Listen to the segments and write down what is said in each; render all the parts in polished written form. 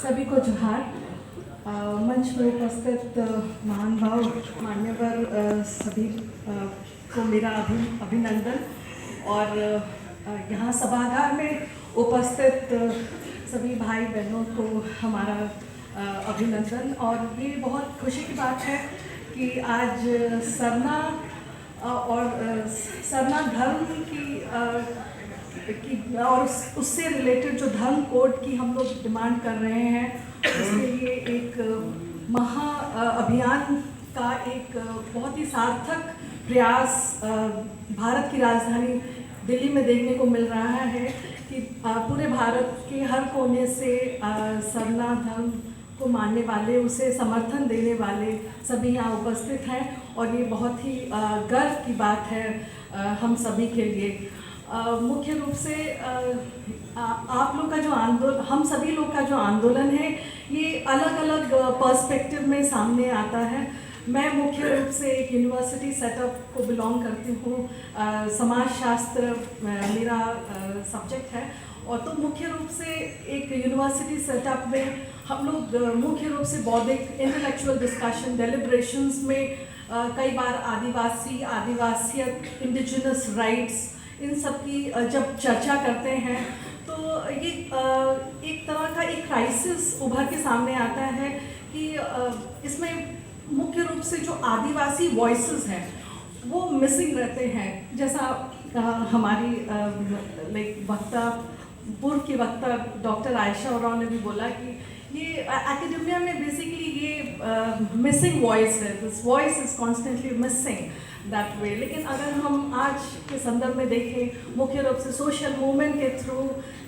सभी को जोहार। मंच में उपस्थित महान भाव मान्यवर सभी को मेरा अभिनंदन और यहाँ सभागार में उपस्थित सभी भाई बहनों को हमारा अभिनंदन। और ये बहुत खुशी की बात है कि आज सरना और सरना धर्म की और उससे रिलेटेड जो धर्म कोड की हम लोग डिमांड कर रहे हैं, उसके लिए एक महा अभियान का एक बहुत ही सार्थक प्रयास भारत की राजधानी दिल्ली में देखने को मिल रहा है कि पूरे भारत के हर कोने से सरना धर्म को मानने वाले, उसे समर्थन देने वाले सभी यहाँ उपस्थित हैं और ये बहुत ही गर्व की बात है हम सभी के लिए। मुख्य रूप से आप लोग का जो आंदोलन, हम सभी लोग का जो आंदोलन है, ये अलग अलग पर्सपेक्टिव में सामने आता है। मैं मुख्य रूप से एक यूनिवर्सिटी सेटअप को बिलोंग करती हूँ, समाजशास्त्र मेरा सब्जेक्ट है। और तो मुख्य रूप से एक यूनिवर्सिटी सेटअप में हम लोग मुख्य रूप से बौद्धिक इंटेलेक्चुअल डिस्कशन डेलिब्रेशंस में कई बार आदिवासियत, इंडिजिनस राइट्स, इन सब की जब चर्चा करते हैं तो ये एक तरह का एक क्राइसिस उभर के सामने आता है कि इसमें मुख्य रूप से जो आदिवासी वॉइसेस हैं वो मिसिंग रहते हैं। जैसा हमारी पूर्व की वक्ता डॉक्टर आयशा ओराव ने भी बोला कि ये एकेडमिया में बेसिकली ये मिसिंग वॉइस है, this voice is constantly missing that way. लेकिन अगर हम आज के संदर्भ में देखें, मुख्य रूप से सोशल मूवमेंट के थ्रू,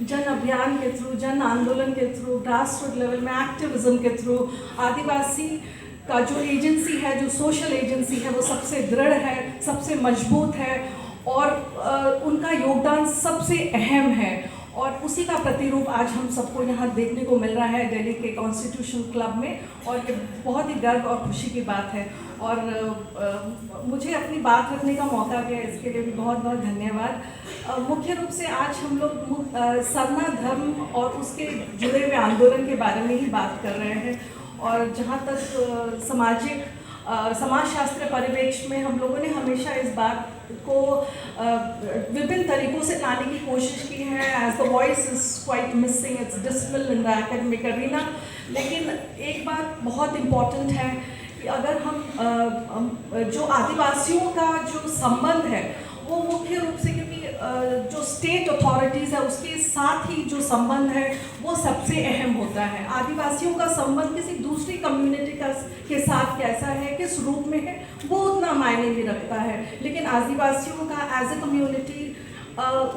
जन अभियान के थ्रू, जन आंदोलन के थ्रू, ग्रास रूट लेवल में एक्टिविज्म के थ्रू, आदिवासी का जो एजेंसी है, जो सोशल एजेंसी है, वो सबसे दृढ़ है, सबसे मजबूत है और उनका योगदान सबसे अहम है। और उसी का प्रतिरूप आज हम सबको यहाँ देखने को मिल रहा है दिल्ली के कॉन्स्टिट्यूशन क्लब में, और ये बहुत ही गर्व और खुशी की बात है। और मुझे अपनी बात रखने का मौका दिया, इसके लिए भी बहुत बहुत धन्यवाद। मुख्य रूप से आज हम लोग सरना धर्म और उसके जुड़े हुए आंदोलन के बारे में ही बात कर रहे हैं। और जहाँ तक समाजशास्त्र परिवेश में हम लोगों ने हमेशा इस बात को विभिन्न तरीकों से लाने की कोशिश की है। As the voice is quite missing, it's dismal in the academic arena. लेकिन एक बात बहुत इम्पॉर्टेंट है कि अगर हम जो आदिवासियों का जो संबंध है वो मुख्य रूप से, क्योंकि जो स्टेट अथॉरिटीज़ है उसके साथ ही जो संबंध है वो सबसे अहम होता है। आदिवासियों का संबंध किसी दूसरी कम्युनिटी के साथ कैसा है, किस रूप में है, वो उतना मायने नहीं रखता है। लेकिन आदिवासियों का एज ए कम्युनिटी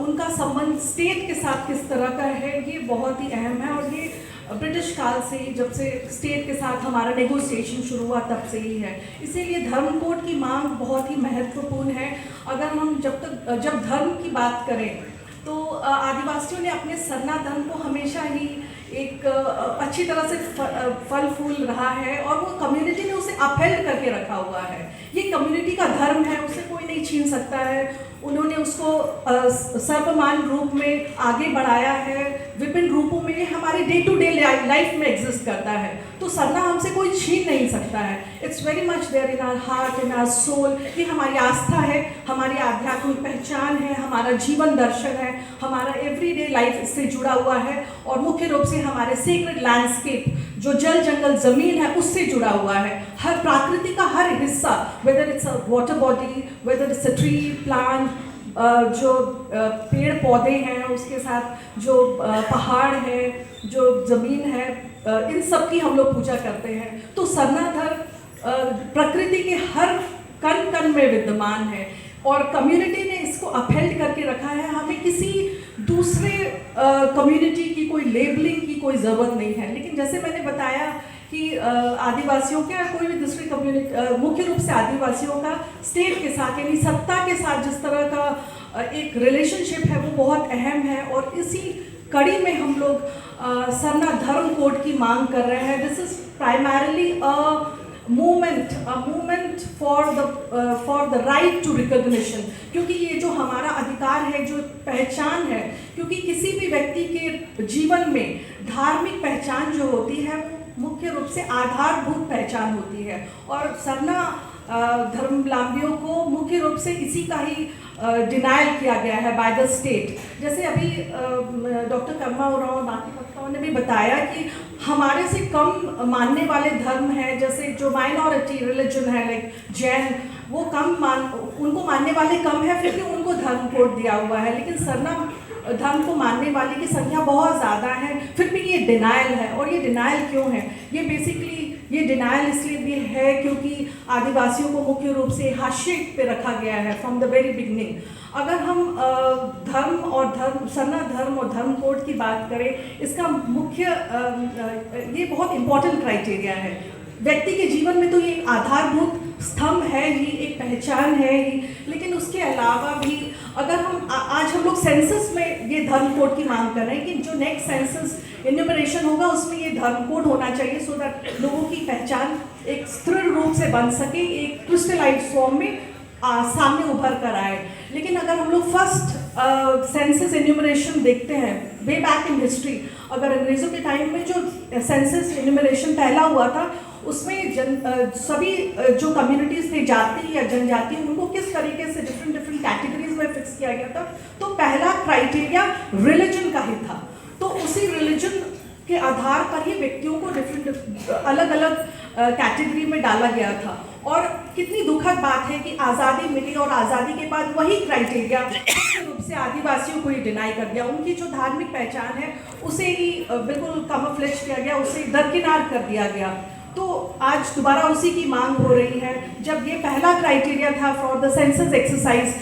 उनका संबंध स्टेट के साथ किस तरह का है, ये बहुत ही अहम है। और ये ब्रिटिश काल से ही, जब से स्टेट के साथ हमारा नेगोशिएशन शुरू हुआ, तब से ही है। इसीलिए धर्म कोड की मांग बहुत ही महत्वपूर्ण है। अगर हम जब धर्म की बात करें तो आदिवासियों ने अपने सरना धर्म को हमेशा ही एक अच्छी तरह से फल फूल रहा है और वो कम्युनिटी ने उसे अपहेल्ड करके रखा हुआ है। ये कम्युनिटी का धर्म है, उसे कोई नहीं छीन सकता है। उन्होंने उसको सर्वमान रूप में आगे बढ़ाया है, विभिन्न रूपों में हमारे डे टू डे लाइफ में एग्जिस्ट करता है। तो सरना हमसे कोई छीन नहीं सकता है। It's very much there in our heart, in our soul. ये हमारी आस्था है, हमारी आध्यात्मिक पहचान है, हमारा जीवन दर्शन है, हमारा एवरीडे लाइफ इससे जुड़ा हुआ है। और मुख्य रूप से हमारे सीक्रेट लैंडस्केप, जो जल जंगल जमीन है, उससे जुड़ा हुआ है। हर प्रकृति का हर हिस्सा, whether it's a water body, whether it's a tree, plant, जो पेड़ पौधे हैं, उसके साथ जो पहाड़ है, जो ज़मीन है, इन सब की हम लोग पूजा करते हैं। तो सरना धर्म प्रकृति के हर कण कण में विद्यमान है और कम्युनिटी ने इसको अपहेल्ड करके रखा है। हमें किसी दूसरे कम्युनिटी की कोई लेबलिंग की कोई ज़रूरत नहीं है। लेकिन जैसे मैंने बताया कि आदिवासियों का, कोई भी दूसरी कम्युनिटी, मुख्य रूप से आदिवासियों का स्टेट के साथ, यानी सत्ता के साथ जिस तरह का एक रिलेशनशिप है, वो बहुत अहम है। और इसी कड़ी में हम लोग सरना धर्म कोड की मांग कर रहे हैं। This is primarily movement for the right to recognition, क्योंकि ये जो हमारा अधिकार है, जो पहचान है, क्योंकि किसी भी व्यक्ति के जीवन में धार्मिक पहचान जो होती है वो मुख्य रूप से आधारभूत पहचान होती है, और सरना धर्मावलंबियों को मुख्य रूप से इसी का ही डिनायल किया गया है बाय द स्टेट। जैसे अभी डॉक्टर कर्मा उरांव और बाकी वक्ताओं ने भी बताया कि हमारे से कम मानने वाले धर्म हैं, जैसे जो माइनॉरिटी रिलीजन है लाइक जैन, वो उनको मानने वाले कम है, फिर भी उनको धर्म कोड दिया हुआ है, लेकिन सरना धर्म को मानने वाले की संख्या बहुत ज़्यादा है, फिर भी ये डिनायल है। और ये डिनायल क्यों है? ये बेसिकली ये डिनायल इसलिए भी है क्योंकि आदिवासियों को मुख्य रूप से हाशिए पे रखा गया है फ्रॉम द वेरी बिगनिंग। अगर हम सरना धर्म और धर्म कोड की बात करें, इसका मुख्य ये बहुत इम्पोर्टेंट क्राइटेरिया है। व्यक्ति के जीवन में तो ये आधारभूत स्तंभ है ही, एक पहचान है ही, लेकिन उसके अलावा भी अगर आज हम लोग सेंसस में ये धर्म कोड की मांग कर रहे हैं कि जो नेक्स्ट सेंसस इन्यूमरेशन होगा उसमें ये धर्म कोड होना चाहिए, सो दैट लोगों की पहचान एक स्थिर रूप से बन सके, एक क्रिस्टलाइज्ड फॉर्म में सामने उभर कर आए। लेकिन अगर हम लोग फर्स्ट सेंसस इन्यूमरेशन देखते हैं वे बैक इन हिस्ट्री, अगर अंग्रेज़ों के टाइम में जो सेंसस इन्यूमरेशन पहला हुआ था उसमें सभी जो कम्युनिटीज़ थे, जाति या जनजाति, उनको किस तरीके से डिफरेंट कैटेगरीज में फिक्स किया गया था, तो पहला क्राइटेरिया रिलीजन का ही था। तो उसी रिलीजन के आधार पर ही व्यक्तियों को डिफरेंट अलग अलग कैटेगरी में डाला गया था। और कितनी दुखद बात है कि आज़ादी मिली और आज़ादी के बाद वही क्राइटेरिया रूप से आदिवासियों को ही डिनाई कर दिया, उनकी जो धार्मिक पहचान है उसे ही बिल्कुल कैमोफ्लेज किया गया, उसे दरकिनार कर दिया गया। तो आज दोबारा उसी की मांग हो रही है, जब ये पहला क्राइटेरिया था फॉर द सेंसस एक्सरसाइज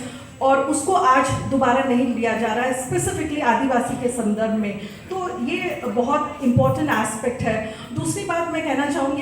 और उसको आज दोबारा नहीं लिया जा रहा है स्पेसिफिकली आदिवासी के संदर्भ में, तो ये बहुत इम्पोर्टेंट एस्पेक्ट है। दूसरी बात मैं कहना चाहूँगी,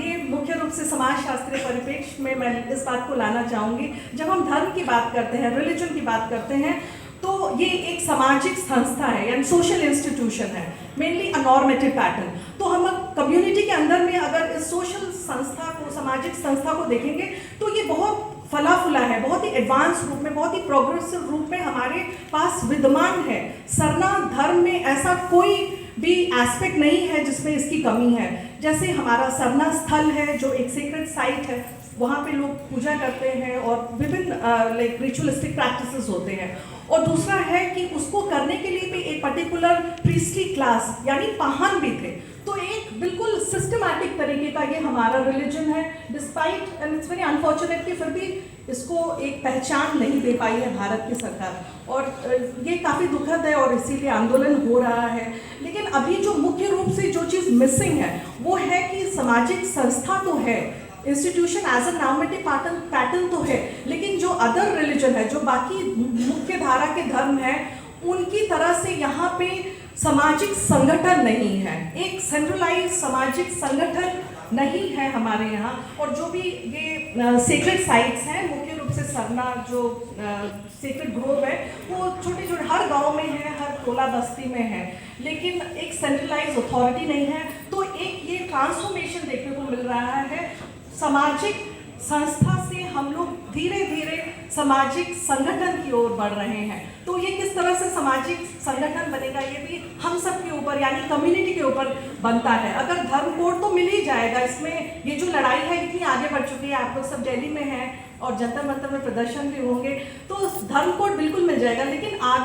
ये मुख्य रूप से समाजशास्त्रीय परिप्रेक्ष्य में मैं इस बात को लाना चाहूँगी। जब हम धर्म की बात करते हैं, रिलीजन की बात करते हैं, तो ये एक सामाजिक संस्था है यानी सोशल इंस्टीट्यूशन है, मेनली अ नॉर्मेटिव पैटर्न। तो हम कम्युनिटी के अंदर में अगर इस सोशल संस्था को, सामाजिक संस्था को देखेंगे तो ये बहुत फला फुला है, बहुत ही एडवांस रूप में, बहुत ही प्रोग्रेसिव रूप में हमारे पास विद्यमान है। सरना धर्म में ऐसा कोई भी एस्पेक्ट नहीं है जिसमें इसकी कमी है। जैसे हमारा सरना स्थल है जो एक सीक्रेट साइट है, वहाँ पे लोग पूजा करते हैं और विभिन्न लाइक रिचुअलिस्टिक प्रैक्टिसेस होते हैं। और दूसरा है कि उसको करने के लिए भी एक पर्टिकुलर प्रीस्टली क्लास यानी पाहन भी थे। तो एक बिल्कुल सिस्टमैटिक तरीके का ये हमारा रिलीजन है, despite and it's very unfortunate कि फिर भी इसको एक पहचान नहीं दे पाई है भारत की सरकार, और ये काफ़ी दुखद है और इसीलिए आंदोलन हो रहा है। लेकिन अभी जो मुख्य रूप से जो चीज़ मिसिंग है वो है कि सामाजिक संस्था तो है, institution as a normative pattern तो है, लेकिन जो अदर रिलीजन है, जो बाकी मुख्य धारा के धर्म है, उनकी तरह से यहाँ पे सामाजिक संगठन नहीं है, एक सेंट्रलाइज सामाजिक संगठन नहीं है हमारे यहाँ। और जो भी ये सेक्रेट साइट्स हैं, मुख्य रूप से सरना जो सेक्रेट ग्रोव है वो छोटे छोटे हर गांव में है, हर टोला बस्ती में है, लेकिन एक सेंट्रलाइज अथॉरिटी नहीं है। तो एक ये ट्रांसफॉर्मेशन देखने को मिल रहा है, सामाजिक संस्था से हम लोग धीरे धीरे सामाजिक संगठन की ओर बढ़ रहे हैं। तो ये किस तरह से सामाजिक संगठन बनेगा ये भी हम सब के ऊपर यानी कम्युनिटी के ऊपर बनता है। अगर धर्म कोड तो मिल ही जाएगा, इसमें ये जो लड़ाई है इतनी आगे बढ़ चुकी है, आप लोग सब दिल्ली में हैं और जंतर मंतर में प्रदर्शन भी होंगे, तो धर्म कोड बिल्कुल मिल जाएगा, लेकिन आगे